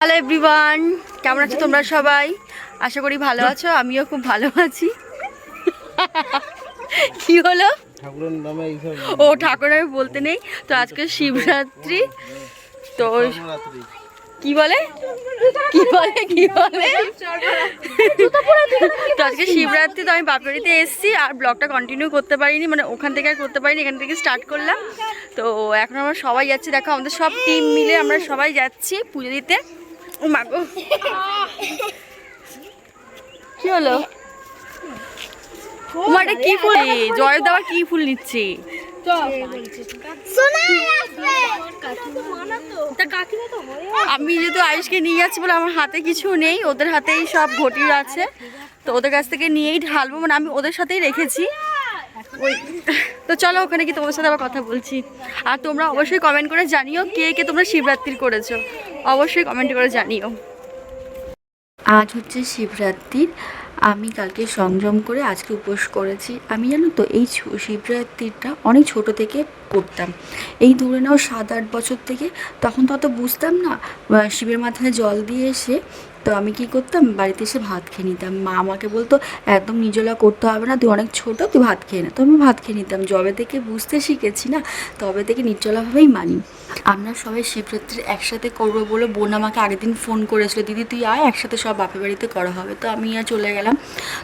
Hello everyone, কেমন আছো তোমরা সবাই? আশা করি ভালো আছো, আমিও খুব ভালো আছি। কি হলো? ও ঠাকুর আমি বলতে নেই তো, আজকে শিবরাত্রি। তো কি বলে কি বলে কি বলে তো আজকে শিবরাত্রি, তো আমি বাপের বাড়িতে এসেছি আর ব্লগটা কন্টিনিউ করতে পারিনি, মানে ওখান থেকে আর করতে পারিনি, এখান থেকে স্টার্ট করলাম। তো এখন আমরা সবাই যাচ্ছি, দেখো আমাদের সব টিম মিলে আমরা সবাই যাচ্ছি পুজো দিতে। ও মাগো, কি হলো? তোমারটা কি ফুল? জয় দেওয়া কি ফুল নিচ্ছি? আমি যেহেতু আয়ুষকে নিয়ে যাচ্ছি বলে আমার হাতে কিছু নেই, ওদের হাতেই সব ঘটি আছে, তো ওদের কাছ থেকে নিয়েই ঢালবো, মানে আমি ওদের সাথেই রেখেছি ওই। তো চলো ওখানে কি তোমাদের সাথে আবার কথা বলছি। আর তোমরা অবশ্যই কমেন্ট করে জানিও কে কে তোমরা শিবরাত্রি করেছো, অবশ্যই কমেন্ট করে জানিও। আজ হচ্ছে শিবরাত্রির, আমি কালকে সংযম করে আজকে উপোস করেছি। আমি জানো তো এই শিবরাত্রিটা অনেক ছোট থেকে করতাম, এই ধরে নাও 7-8 বছর থেকে। তখন তো অত বুঝতাম না, শিবের মাথায় জল দিয়ে এসে তো আমি কি করতাম, বাড়িতে এসে ভাত খেয়ে নিতাম। মা আমাকে বলতো একদম নিজলা করতে হবে না, তুই অনেক ছোটো, তুই ভাত খেয়ে না। তো আমি ভাত খেয়ে নিতাম। যবে থেকে বুঝতে শিখেছি না, তবে থেকে নির্জলাভাবেই মানি। আমরা সবাই শিবরাত্রি একসাথে করবো বলে বোন আমাকে আগের দিন ফোন করেছিল, দিদি তুই আয়, একসাথে সব বাপের বাড়িতে করা হবে। তো আমি আর চলে গেলাম।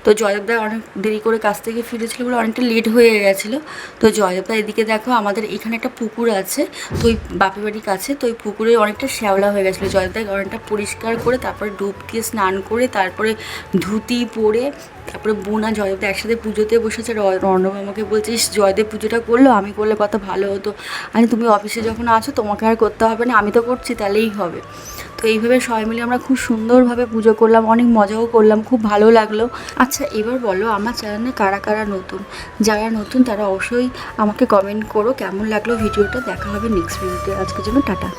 তো জয়দেবদা অনেক দেরি করে কাছ থেকে ফিরেছিল বলে অনেকটা লেট হয়ে গেছিলো। তো জয়দেবদা এদিকে দেখো, আমাদের এখানে একটা পুকুর আছে, তো ওই বাপের বাড়ির কাছে, তো ওই পুকুরে অনেকটা শ্যাওলা হয়ে গেছিলো। জয়দেবদা অনেকটা পরিষ্কার করে তারপরে ডুব দিয়ে স্নান করে তারপরে ধুতি পরে তারপরে বোনা জয়দেবদা একসাথে পুজোতে বসেছে। অর্ণব আমাকে বলছিস জয়দেব পুজোটা করলো, আমি করলে কত ভালো হতো। আরে তুমি অফিসে যখন আছো তোমাকে আর করতে হবে না, আমি তো করছি, তাহলেই হবে। তো এইভাবে সবাই মিলে আমরা খুব সুন্দরভাবে পুজো করলাম, অনেক মজাও করলাম, খুব ভালো লাগলো। আচ্ছা এবার বলো, আমার চ্যানেলে কারা কারা নতুন? যারা নতুন তারা অবশ্যই আমাকে কমেন্ট করো কেমন লাগলো ভিডিওটা। দেখা হবে নেক্সট ভিডিওতে, আজকের জন্য টাটা।